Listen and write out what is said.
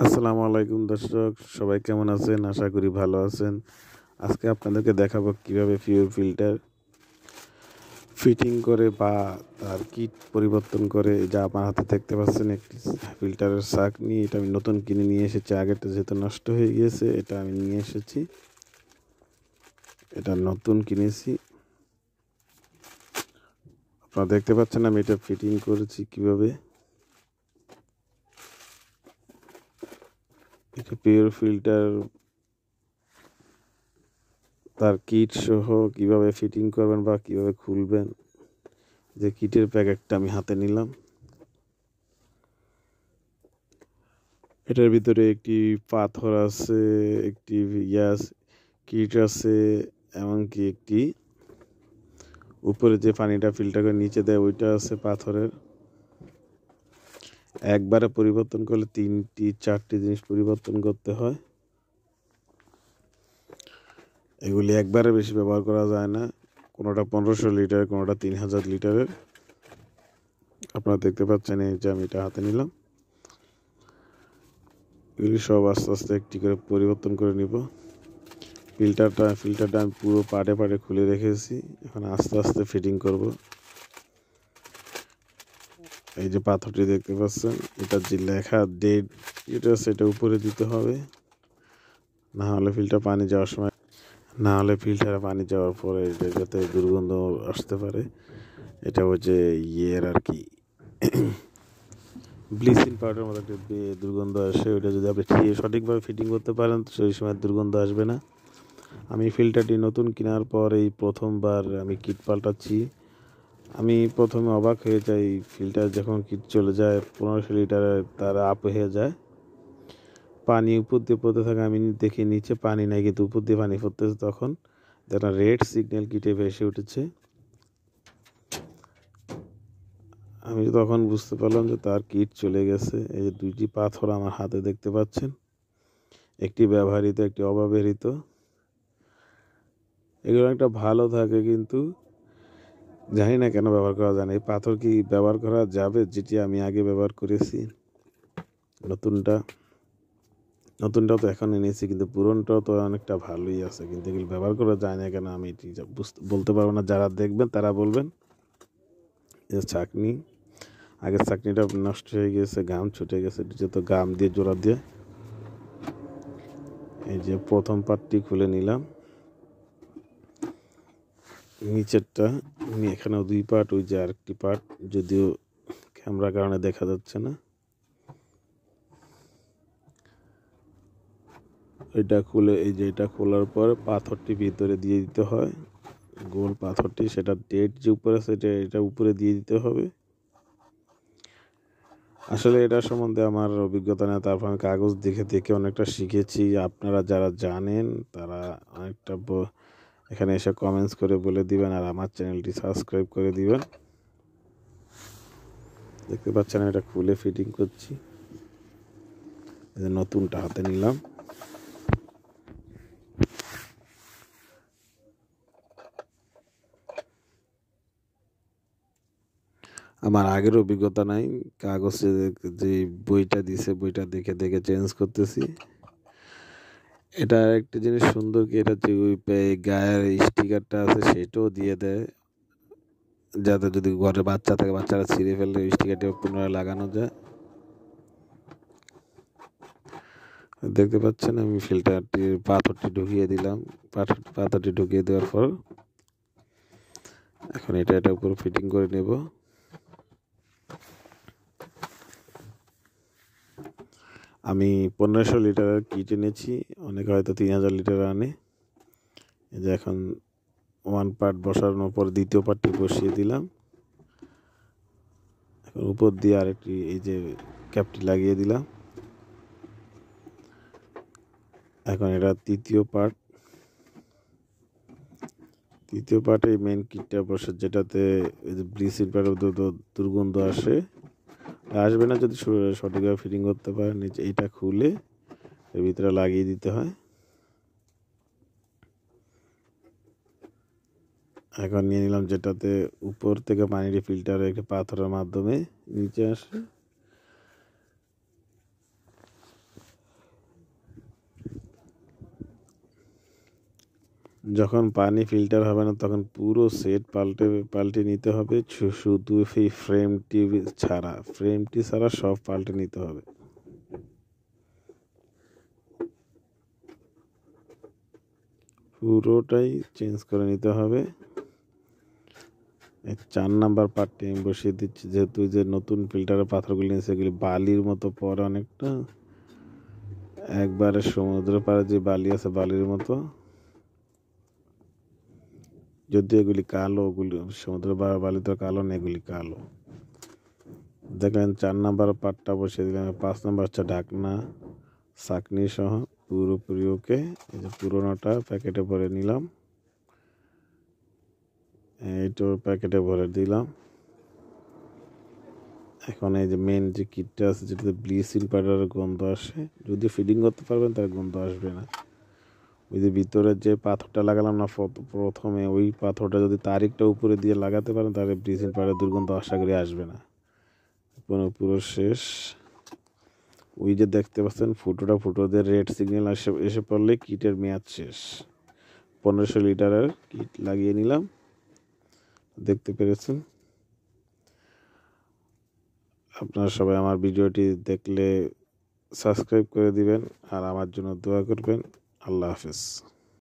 আসসালামু আলাইকুম দর্শক, সবাই কেমন আছেন? আশা করি ভালো আছেন। আজকে আপনাদেরকে দেখাবো কিভাবে পিওর ফিল্টার ফিটিং করে বা তার কিট পরিবর্তন করে। যা আমার হাতে দেখতে পাচ্ছেন একটি ফিল্টারের ছাঁকনি। এটা আমি নতুন কিনে নিয়ে এসেছি, আগেরটা যেহেতু নষ্ট হয়ে গিয়েছে এটা আমি নিয়ে এসেছি। এটা নতুন কিনেছি, আপনারা দেখতে পাচ্ছেন আমি এটা ফিটিং করেছি কিভাবে। এটা পিওর ফিল্টার তার কিট সহ কিভাবে ফিটিং করবেন বা কিভাবে খুলবেন, যে কিটের প্যাকেটটা আমি হাতে নিলাম। এটার ভিতরে একটি পাথর আছে, একটি কিট আছে, এমনকি একটি উপরে যে পানিটা ফিল্টার করে নিচে দেয় ওইটা আছে পাথরের। একবারে পরিবর্তন করলে 3-4টি জিনিস পরিবর্তন করতে হয়। এগুলি একবারে বেশি ব্যবহার করা যায় না, কোনোটা 1500 লিটার, কোনোটা 3000 লিটারের। আপনারা দেখতে পাচ্ছেন এই যে আমি এটা হাতে নিলাম। এগুলি সব আস্তে আস্তে একটি করে পরিবর্তন করে নিব। ফিল্টারটা আমি পুরো পাটে খুলে রেখেছি, এখন আস্তে আস্তে ফিটিং করব। এই যে পাথরটি দেখতে পাচ্ছেন, এটা যে লেখা ডেট এটা সেটা উপরে দিতে হবে, না হলে ফিল্টারে পানি যাওয়ার পরে যাতে দুর্গন্ধ আসতে পারে। এটা হচ্ছে ইয়ের আর কি ব্লিচিং পাউডারের মতো একটা দুর্গন্ধ আসে। ওইটা যদি আপনি সঠিকভাবে ফিটিং করতে পারেন তো সেই সময় দুর্গন্ধ আসবে না। আমি ফিল্টারটি নতুন কেনার পর এই প্রথমবার আমি কিট পাল্টাচ্ছি। আমি প্রথমে অবাক হয়ে যাই, ফিল্টার যখন কিট চলে যায় 1500 লিটারে তার আপ হয়ে যায়, পানি উপর দিয়ে পড়তে থাকে। আমি দেখি নিচে পানি নাই, কিন্তু উপর দিয়ে পানি পড়তেছে। তখন একটা রেড সিগন্যাল কিটে ভেসে উঠেছে। আমি তখন বুঝতে পারলাম যে তার কিট চলে গেছে। এই যে 2টি পাথর আমার হাতে দেখতে পাচ্ছেন, একটি ব্যবহৃত, একটি অব্যবহৃত। এগুলো একটা ভালো থাকে, কিন্তু জানি না কেন ব্যবহার করা যায় না। এই পাথর কি ব্যবহার করা যাবে, যেটি আমি আগে ব্যবহার করেছি? নতুনটাও তো এখন এনেছি, কিন্তু পুরনটাও তো অনেকটা ভালোই আছে, কিন্তু এগুলো ব্যবহার করা যায় না কেন আমি এটি বলতে পারবো না। যারা দেখবেন তারা বলবেন। এই ছাঁকনি, আগের ছাঁকনিটা নষ্ট হয়ে গেছে, গাম ছুটে গেছে, তো গাম দিয়ে জোড়া দিয়ে এই যে প্রথম পার্টটি খুলে নিলাম। নিচেরটা এখানেও 2 পার্ট, ওই যে আরেকটি পার্ট, যদিও ক্যামেরার কারণে দেখা যাচ্ছে না। এটা খুলে, এই যে এটা খোলার পর পাথরটি ভিতরে দিয়ে দিতে হয়, গোল পাথরটি। সেটা ডেট যে উপরে আছে এটা উপরে দিয়ে দিতে হবে। আসলে এটা সম্বন্ধে আমার অভিজ্ঞতা নেই, তারপর আমি কাগজ দেখে দেখে অনেকটা শিখেছি। আপনারা যারা জানেন তারা অনেকটা এখানে এসে কমেন্টস করে বলে দিবেন, আর আমার চ্যানেলটি সাবস্ক্রাইব করে দিবেন। দেখতে পাচ্ছেন এটা খুলে ফিটিং করছি। নতুনটা হাতে নিলাম। আমার আগের অভিজ্ঞতা নাই, কাগজে যে বইটা দিছে বইটা দেখে দেখে চেঞ্জ করতেছি। এটা একটা জিনিস সুন্দর কি, এটা যে ওই গায়ের স্টিকারটা আছে সেটাও দিয়ে দেয়, যাতে যদি ঘরে বাচ্চা থাকে বাচ্চারা ছিঁড়ে ফেললে ওই স্টিকারটি পুনরায় লাগানো যায়। দেখতে পাচ্ছেন আমি ফিল্টারটির পাথরটি ঢুকিয়ে দিলাম। পাথরটি ঢুকিয়ে দেওয়ার পর এখন এটা উপর ফিটিং করে নেব। আমি 1500 লিটারের কিট এনেছি, অনেকে হয়তো 3000 লিটার আনে। এই যে এখন 1 পার্ট বসানোর পর দ্বিতীয় পার্টটি বসিয়ে দিলাম। এখন উপর দিয়ে আরেকটি এই যে ক্যাপটি লাগিয়ে দিলাম। এখন এটা তৃতীয় পার্টে মেন কিটটা বসে, যেটাতে ব্লিচিং পাউডার দুর্গন্ধ আসবে না যদি সঠিকভাবে ফিটিং করতে পারেন। এইটা খুলে এর ভিতরে লাগিয়ে দিতে হয়। এখন নিয়ে নিলাম যেটাতে উপর থেকে পানিটি ফিল্টারে একটি পাথরের মাধ্যমে নিচে আসে। যখন পানি ফিল্টার হবে না তখন পুরো সেট পাল্টে নিতে হবে, শুধু এই ফ্রেমটি ছাড়া সব পাল্টে নিতে হবে। পুরোটাই চেঞ্জ করে নিতে হবে। 4 নাম্বার পার্টটি আমি বসিয়ে দিচ্ছি, যেহেতু যে নতুন ফিল্টারের পাথরগুলি নিয়ে সেগুলি বালির মতো পরে অনেকটা, একবারে সমুদ্র পাড়ে যে বালি আছে বালির মতো, যদি এগুলি কালো, ওগুলি সমুদ্র বালি তো কালো না, এগুলি কালো। দেখলেন 4 নাম্বার পার্টটা বসিয়ে দিলাম। 5 নাম্বার হচ্ছে ঢাকনা ছাঁকনি সহ পুরোপুরি ওকে। এই যে পুরোনোটা প্যাকেটে ভরে নিলাম, এইটাও প্যাকেটে ভরে দিলাম। এখন এই যে মেন যে কিটটা আছে, যেটাতে ব্লিচিং পাউডারের গন্ধ আসে, যদি ফিডিং করতে পারবেন তার গন্ধ আসবে না। ওই যে ভিতরে যে পাথরটা লাগালাম না প্রথমে, ওই পাথরটা যদি তারিখটা উপরে দিয়ে লাগাতে পারেন তাহলে ব্লিচিং পাউডার দুর্গন্ধ আশা করি আসবে না। পুরো শেষ। ওই যে দেখতে পাচ্ছেন ফুটোদের রেড সিগন্যাল এসে পড়লে কিটের মেয়াদ শেষ। 1500 লিটারের কিট লাগিয়ে নিলাম, দেখতে পেরেছেন। আপনারা সবাই আমার ভিডিওটি দেখলে সাবস্ক্রাইব করে দিবেন আর আমার জন্য দোয়া করবেন। আল্লাহ হাফেজ।